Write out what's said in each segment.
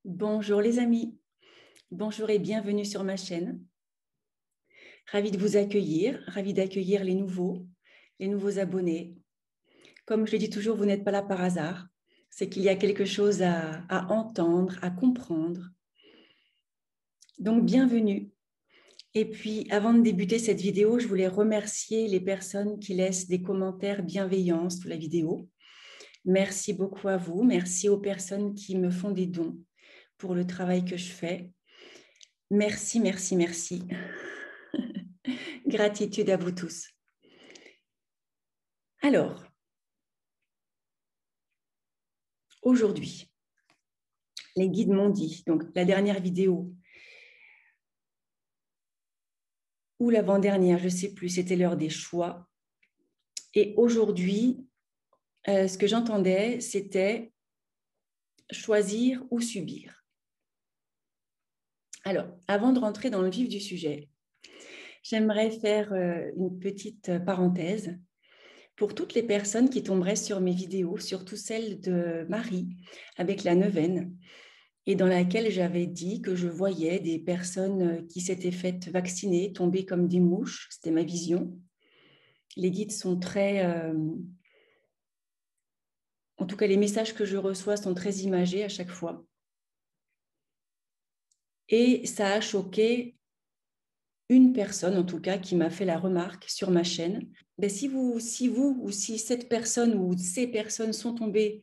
Bonjour les amis, bonjour et bienvenue sur ma chaîne. Ravie de vous accueillir, ravie d'accueillir les nouveaux abonnés. Comme je le dis toujours, vous n'êtes pas là par hasard. C'est qu'il y a quelque chose à entendre, à comprendre. Donc bienvenue. Et puis avant de débuter cette vidéo, je voulais remercier les personnes qui laissent des commentaires bienveillants sous la vidéo. Merci beaucoup à vous, merci aux personnes qui me font des dons pour le travail que je fais. Merci, merci, merci. Gratitude à vous tous. Alors, aujourd'hui, les guides m'ont dit, donc la dernière vidéo ou l'avant-dernière, je ne sais plus, c'était l'heure des choix. Et aujourd'hui, ce que j'entendais, c'était choisir ou subir. Alors, avant de rentrer dans le vif du sujet, j'aimerais faire une petite parenthèse pour toutes les personnes qui tomberaient sur mes vidéos, surtout celle de Marie avec la neuvaine, et dans laquelle j'avais dit que je voyais des personnes qui s'étaient faites vacciner tomber comme des mouches. C'était ma vision. Les guides sont très... en tout cas, les messages que je reçois sont très imagés à chaque fois. Et ça a choqué une personne, en tout cas, qui m'a fait la remarque sur ma chaîne. Ben, si vous ou si cette personne ou ces personnes sont tombées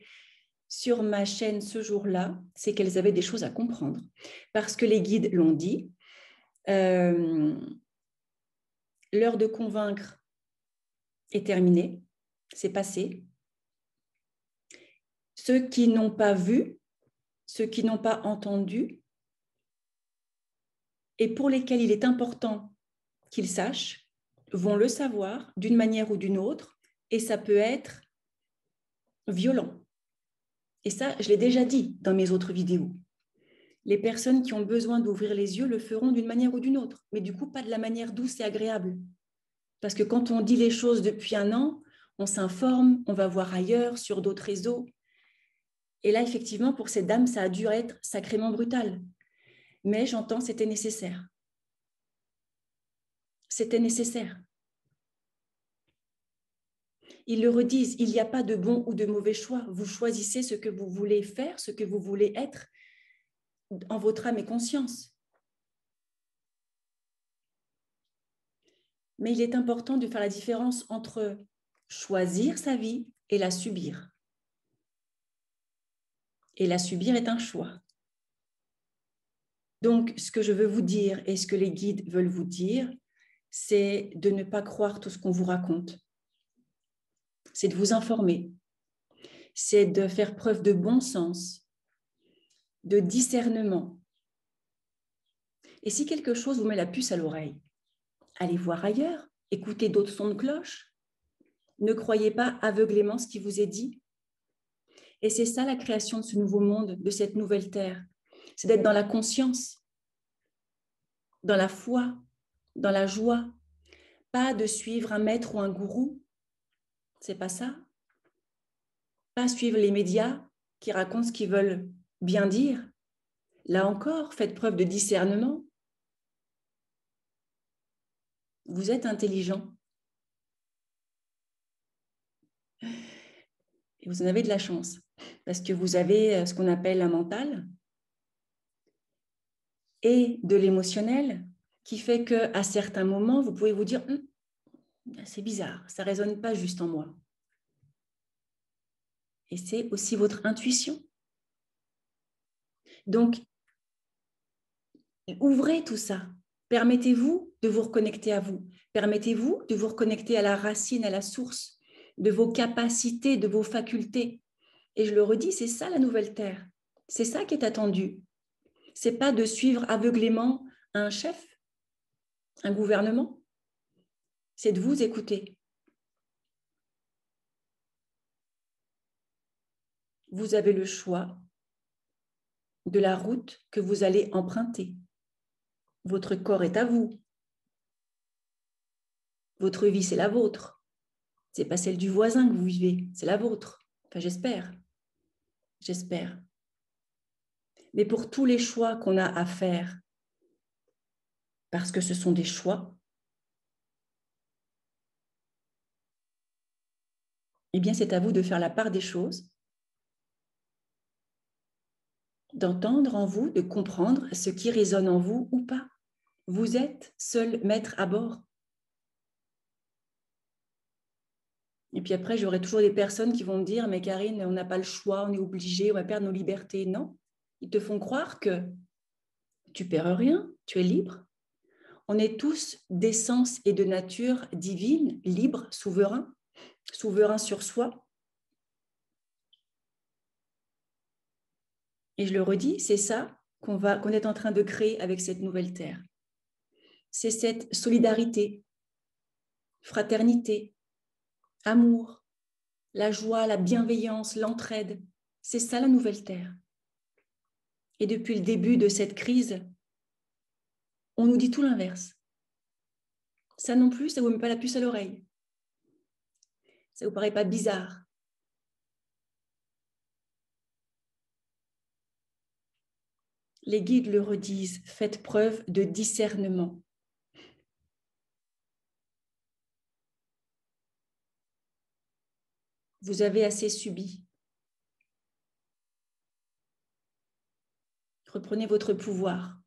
sur ma chaîne ce jour-là, c'est qu'elles avaient des choses à comprendre. Parce que les guides l'ont dit, l'heure de convaincre est terminée, c'est passé. Ceux qui n'ont pas vu, ceux qui n'ont pas entendu, et pour lesquels il est important qu'ils sachent, vont le savoir d'une manière ou d'une autre, et ça peut être violent. Et ça, je l'ai déjà dit dans mes autres vidéos. Les personnes qui ont besoin d'ouvrir les yeux le feront d'une manière ou d'une autre, mais du coup, pas de la manière douce et agréable. Parce que quand on dit les choses depuis un an, on s'informe, on va voir ailleurs, sur d'autres réseaux. Et là, effectivement, pour cette dame, ça a dû être sacrément brutal. Mais j'entends, c'était nécessaire. C'était nécessaire. Ils le redisent, il n'y a pas de bon ou de mauvais choix. Vous choisissez ce que vous voulez faire, ce que vous voulez être en votre âme et conscience. Mais il est important de faire la différence entre choisir sa vie et la subir. Et la subir est un choix. Donc, ce que je veux vous dire et ce que les guides veulent vous dire, c'est de ne pas croire tout ce qu'on vous raconte. C'est de vous informer. C'est de faire preuve de bon sens, de discernement. Et si quelque chose vous met la puce à l'oreille, allez voir ailleurs, écoutez d'autres sons de cloche. Ne croyez pas aveuglément ce qui vous est dit. Et c'est ça la création de ce nouveau monde, de cette nouvelle terre. C'est d'être dans la conscience, dans la foi, dans la joie. Pas de suivre un maître ou un gourou. C'est pas ça. Pas suivre les médias qui racontent ce qu'ils veulent bien dire. Là encore, faites preuve de discernement. Vous êtes intelligent. Et vous en avez de la chance. Parce que vous avez ce qu'on appelle un mental et de l'émotionnel qui fait qu'à certains moments, vous pouvez vous dire c'est bizarre, ça ne résonne pas juste en moi. Et c'est aussi votre intuition. Donc, ouvrez tout ça. Permettez-vous de vous reconnecter à vous. Permettez-vous de vous reconnecter à la racine, à la source de vos capacités, de vos facultés. Et je le redis, c'est ça la nouvelle terre. C'est ça qui est attendu. Ce n'est pas de suivre aveuglément un chef, un gouvernement. C'est de vous écouter. Vous avez le choix de la route que vous allez emprunter. Votre corps est à vous. Votre vie, c'est la vôtre. Ce n'est pas celle du voisin que vous vivez, c'est la vôtre. Enfin, j'espère. J'espère. Mais pour tous les choix qu'on a à faire, parce que ce sont des choix, eh bien, c'est à vous de faire la part des choses, d'entendre en vous, de comprendre ce qui résonne en vous ou pas. Vous êtes seul maître à bord. Et puis après, j'aurai toujours des personnes qui vont me dire « Mais Karine, on n'a pas le choix, on est obligé, on va perdre nos libertés. » Non, ils te font croire que tu ne perds rien, tu es libre. On est tous d'essence et de nature divine, libres, souverains sur soi. Et je le redis, c'est ça qu'on est en train de créer avec cette nouvelle terre. C'est cette solidarité, fraternité, amour, la joie, la bienveillance, l'entraide. C'est ça la nouvelle terre. Et depuis le début de cette crise, on nous dit tout l'inverse. Ça non plus, ça ne vous met pas la puce à l'oreille. Ça ne vous paraît pas bizarre? Les guides le redisent, faites preuve de discernement. Vous avez assez subi. Reprenez votre pouvoir.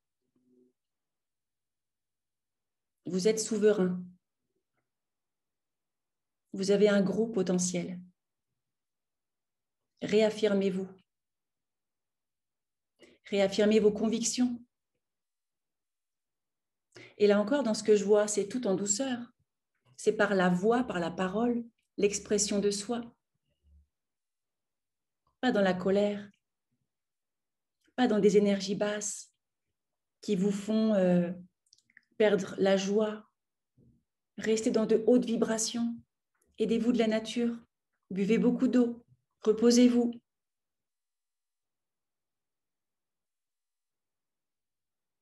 Vous êtes souverain. Vous avez un gros potentiel. Réaffirmez-vous. Réaffirmez vos convictions. Et là encore, dans ce que je vois, c'est tout en douceur. C'est par la voix, par la parole, l'expression de soi. Pas dans la colère, pas dans des énergies basses qui vous font perdre la joie. Restez dans de hautes vibrations. Aidez-vous de la nature. Buvez beaucoup d'eau. Reposez-vous.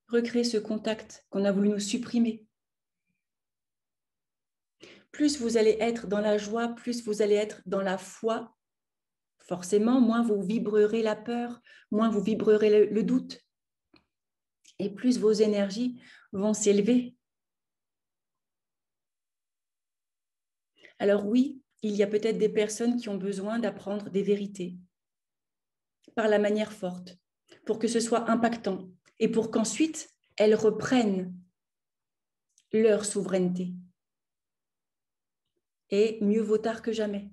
Recréez ce contact qu'on a voulu nous supprimer. Plus vous allez être dans la joie, plus vous allez être dans la foi. Forcément, moins vous vibrerez la peur, moins vous vibrerez le doute. Et plus vos énergies vont s'élever. Alors oui, il y a peut-être des personnes qui ont besoin d'apprendre des vérités par la manière forte, pour que ce soit impactant et pour qu'ensuite elles reprennent leur souveraineté. Et mieux vaut tard que jamais.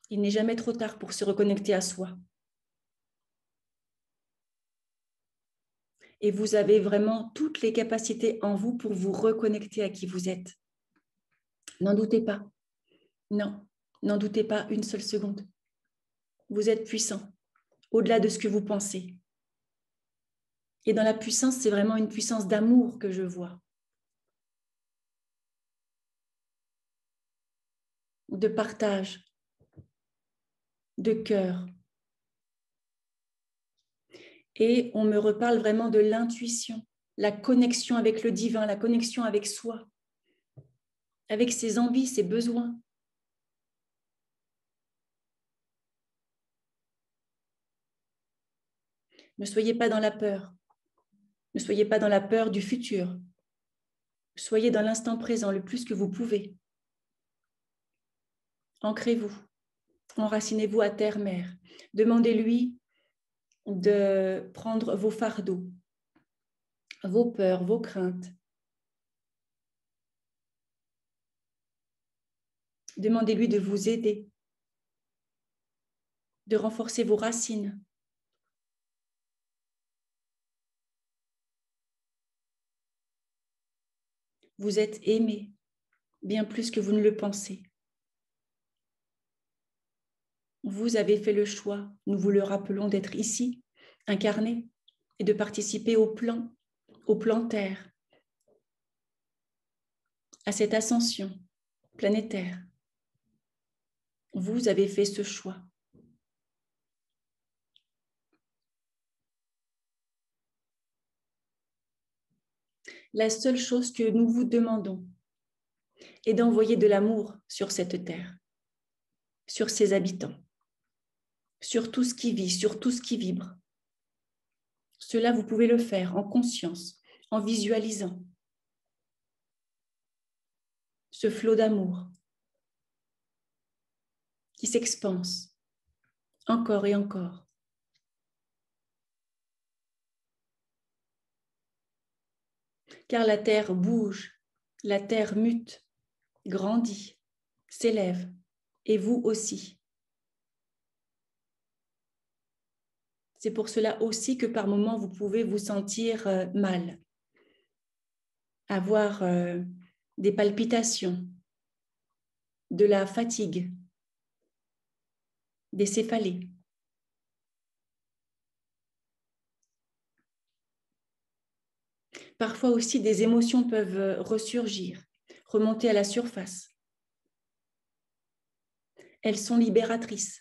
Il n'est jamais trop tard pour se reconnecter à soi. Et vous avez vraiment toutes les capacités en vous pour vous reconnecter à qui vous êtes. N'en doutez pas. Non, n'en doutez pas une seule seconde. Vous êtes puissant, au-delà de ce que vous pensez. Et dans la puissance, c'est vraiment une puissance d'amour que je vois. De partage, de cœur. Et on me reparle vraiment de l'intuition, la connexion avec le divin, la connexion avec soi, avec ses envies, ses besoins. Ne soyez pas dans la peur. Ne soyez pas dans la peur du futur. Soyez dans l'instant présent le plus que vous pouvez. Ancrez-vous. Enracinez-vous à terre-mère. Demandez-lui de prendre vos fardeaux, vos peurs, vos craintes. Demandez-lui de vous aider, de renforcer vos racines. Vous êtes aimé, bien plus que vous ne le pensez. Vous avez fait le choix, nous vous le rappelons, d'être ici, incarné, et de participer au plan Terre, à cette ascension planétaire. Vous avez fait ce choix. La seule chose que nous vous demandons est d'envoyer de l'amour sur cette terre, sur ses habitants, sur tout ce qui vit, sur tout ce qui vibre. Cela, vous pouvez le faire en conscience, en visualisant ce flot d'amour qui s'expanse encore et encore. Car la terre bouge, la terre mute, grandit, s'élève, et vous aussi. C'est pour cela aussi que par moments, vous pouvez vous sentir mal, avoir des palpitations, de la fatigue, des céphalées. Parfois aussi, des émotions peuvent ressurgir, remonter à la surface. Elles sont libératrices.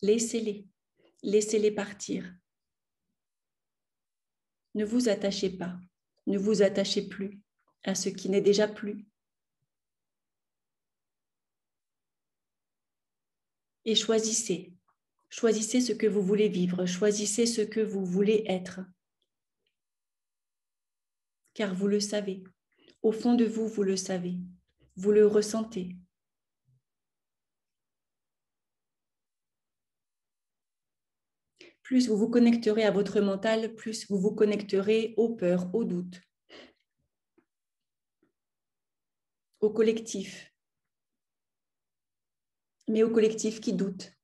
Laissez-les partir. Ne vous attachez pas, ne vous attachez plus à ce qui n'est déjà plus. Et choisissez ce que vous voulez vivre, choisissez ce que vous voulez être. Car vous le savez, au fond de vous, vous le savez, vous le ressentez. Plus vous vous connecterez à votre mental, plus vous vous connecterez aux peurs, aux doutes, au collectif, mais au collectif qui doute.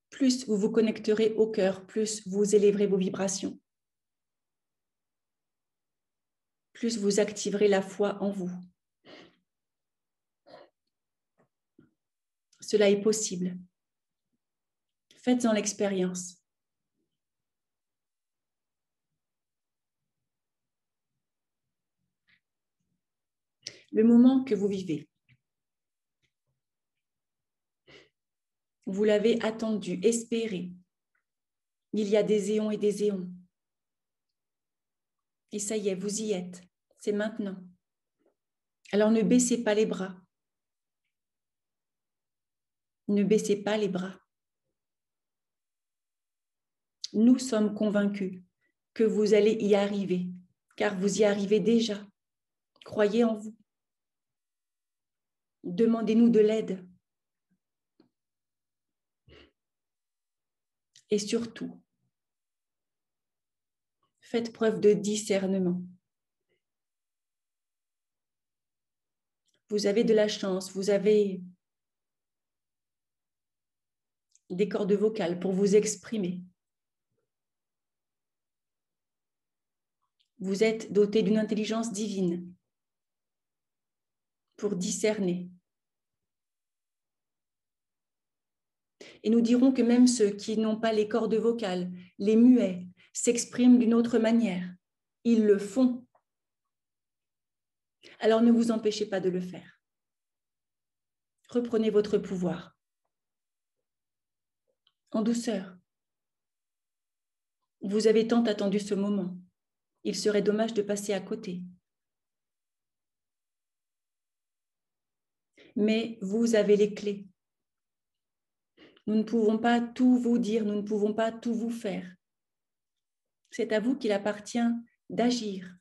Plus vous vous connecterez au cœur, plus vous élèverez vos vibrations. Plus vous activerez la foi en vous. Cela est possible. Faites-en l'expérience. Le moment que vous vivez, vous l'avez attendu, espéré. Il y a des éons et des éons. Et ça y est, vous y êtes. C'est maintenant. Alors ne baissez pas les bras. Ne baissez pas les bras. Nous sommes convaincus que vous allez y arriver, car vous y arrivez déjà. Croyez en vous. Demandez-nous de l'aide. Et surtout, faites preuve de discernement. Vous avez de la chance, vous avez des cordes vocales pour vous exprimer. Vous êtes doté d'une intelligence divine pour discerner. Et nous dirons que même ceux qui n'ont pas les cordes vocales, les muets, s'expriment d'une autre manière. Ils le font. Alors ne vous empêchez pas de le faire. Reprenez votre pouvoir. En douceur. Vous avez tant attendu ce moment. Il serait dommage de passer à côté. Mais vous avez les clés. Nous ne pouvons pas tout vous dire, nous ne pouvons pas tout vous faire. C'est à vous qu'il appartient d'agir.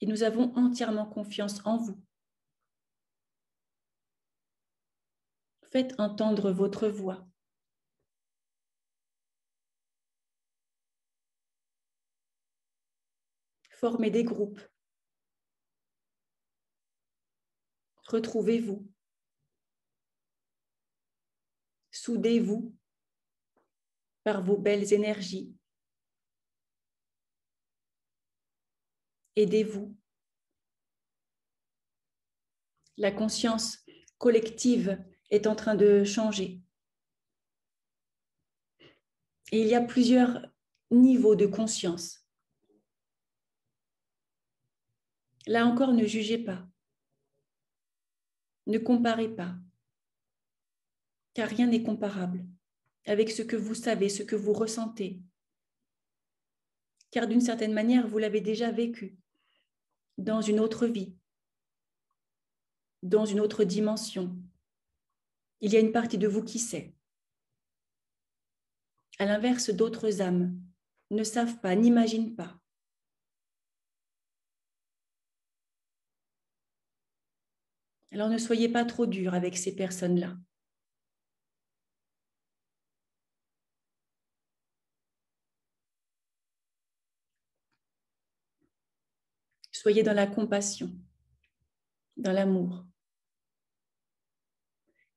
Et nous avons entièrement confiance en vous. Faites entendre votre voix. Formez des groupes. Retrouvez-vous. Soudez-vous par vos belles énergies. Aidez-vous. La conscience collective est en train de changer. Et il y a plusieurs niveaux de conscience. Là encore, ne jugez pas. Ne comparez pas. Car rien n'est comparable avec ce que vous savez, ce que vous ressentez. Car d'une certaine manière, vous l'avez déjà vécu dans une autre vie, dans une autre dimension. Il y a une partie de vous qui sait. À l'inverse, d'autres âmes ne savent pas, n'imaginent pas. Alors ne soyez pas trop dur avec ces personnes-là. Soyez dans la compassion, dans l'amour.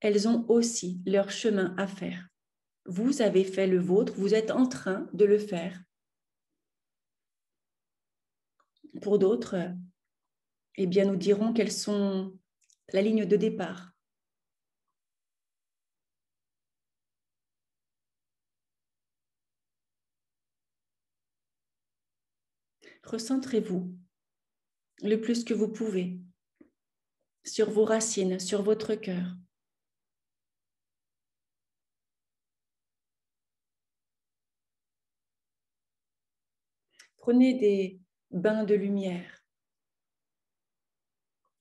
Elles ont aussi leur chemin à faire. Vous avez fait le vôtre, vous êtes en train de le faire. Pour d'autres, eh bien, nous dirons quelles sont la ligne de départ. Recentrez-vous le plus que vous pouvez sur vos racines, sur votre cœur. Prenez des bains de lumière.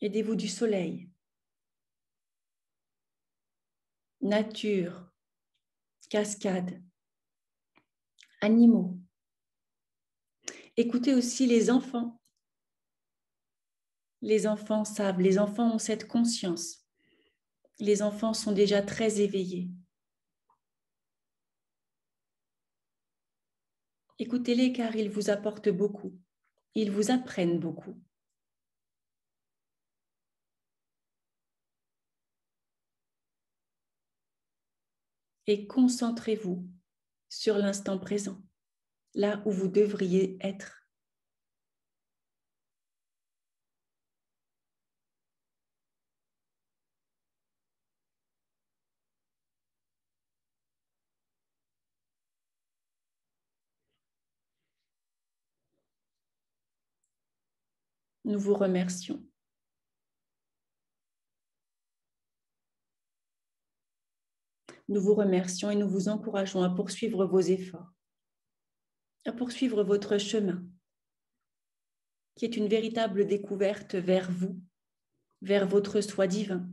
Aidez-vous du soleil. Nature, cascade, animaux. Écoutez aussi les enfants. Les enfants savent, les enfants ont cette conscience. Les enfants sont déjà très éveillés. Écoutez-les car ils vous apportent beaucoup. Ils vous apprennent beaucoup. Et concentrez-vous sur l'instant présent, là où vous devriez être. Nous vous remercions. Nous vous remercions et nous vous encourageons à poursuivre vos efforts, à poursuivre votre chemin, qui est une véritable découverte vers vous, vers votre soi divin.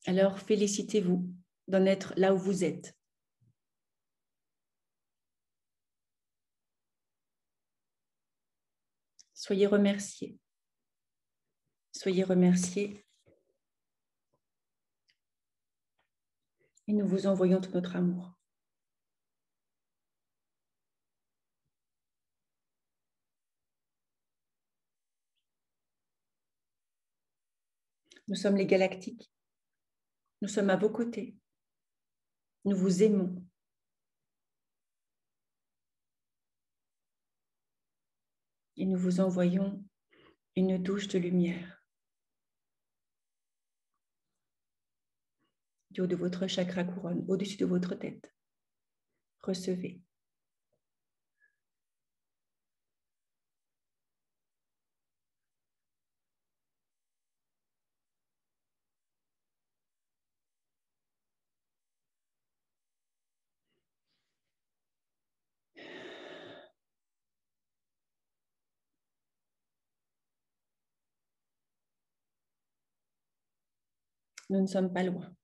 Alors félicitez-vous d'en être là où vous êtes. Soyez remerciés. Soyez remerciés. Et nous vous envoyons tout notre amour. Nous sommes les galactiques. Nous sommes à vos côtés. Nous vous aimons. Et nous vous envoyons une douche de lumière du haut de votre chakra couronne, au-dessus de votre tête. Recevez. Nous ne sommes pas loin.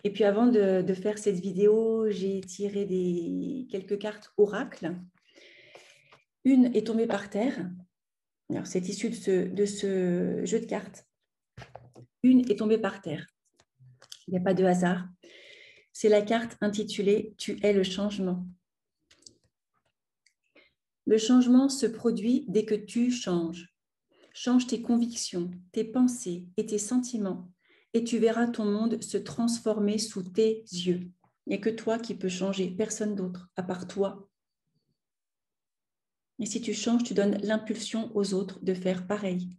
Et puis avant de faire cette vidéo, j'ai tiré quelques cartes oracles. Une est tombée par terre. Alors, c'est issu de ce jeu de cartes. Une est tombée par terre. Il n'y a pas de hasard. C'est la carte intitulée « Tu es le changement ». Le changement se produit dès que tu changes. Change tes convictions, tes pensées et tes sentiments et tu verras ton monde se transformer sous tes yeux. Il n'y a que toi qui peux changer, personne d'autre, à part toi. Et si tu changes, tu donnes l'impulsion aux autres de faire pareil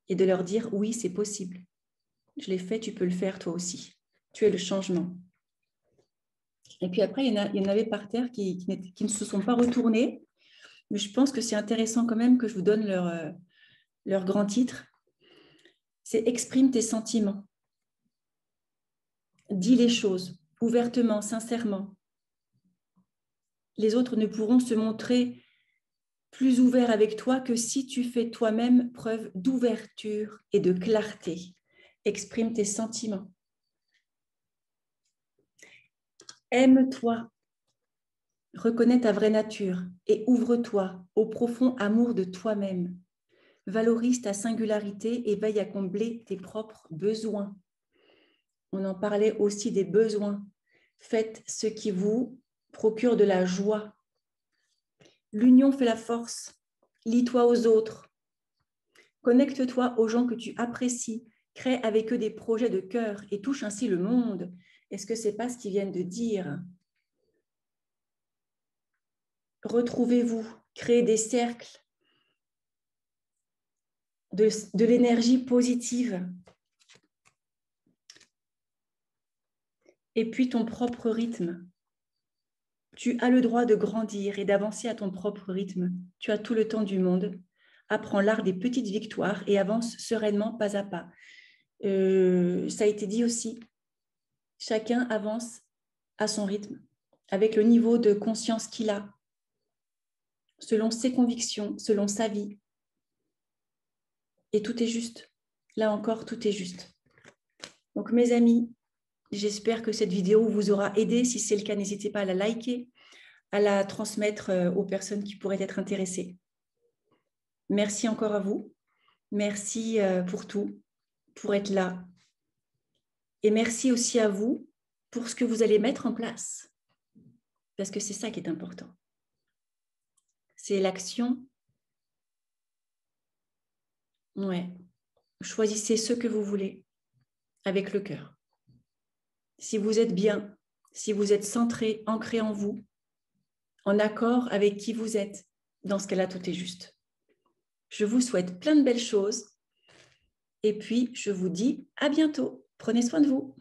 et de leur dire « oui, c'est possible. Je l'ai fait, tu peux le faire toi aussi. Tu es le changement. » Et puis après, il y en avait par terre qui ne se sont pas retournés. Mais je pense que c'est intéressant quand même que je vous donne leur grand titre. C'est « Exprime tes sentiments ». Dis les choses ouvertement, sincèrement. Les autres ne pourront se montrer plus ouverts avec toi que si tu fais toi-même preuve d'ouverture et de clarté. Exprime tes sentiments. Aime-toi. Reconnais ta vraie nature et ouvre-toi au profond amour de toi-même. Valorise ta singularité et veille à combler tes propres besoins. On en parlait aussi des besoins. Faites ce qui vous procure de la joie. L'union fait la force. Lie-toi aux autres. Connecte-toi aux gens que tu apprécies. Crée avec eux des projets de cœur et touche ainsi le monde. Est-ce que ce n'est pas ce qu'ils viennent de dire? Retrouvez-vous, créez des cercles de l'énergie positive. Et puis ton propre rythme. Tu as le droit de grandir et d'avancer à ton propre rythme. Tu as tout le temps du monde. Apprends l'art des petites victoires et avance sereinement pas à pas. Ça a été dit aussi. Chacun avance à son rythme, avec le niveau de conscience qu'il a, selon ses convictions, selon sa vie. Et tout est juste. Là encore, tout est juste. Donc mes amis, j'espère que cette vidéo vous aura aidé. Si c'est le cas, n'hésitez pas à la liker, à la transmettre aux personnes qui pourraient être intéressées. Merci encore à vous. Merci pour tout, pour être là. Et merci aussi à vous pour ce que vous allez mettre en place. Parce que c'est ça qui est important. C'est l'action. Ouais. Choisissez ce que vous voulez avec le cœur. Si vous êtes bien, si vous êtes centré, ancré en vous, en accord avec qui vous êtes, dans ce cas-là, tout est juste. Je vous souhaite plein de belles choses et puis je vous dis à bientôt. Prenez soin de vous.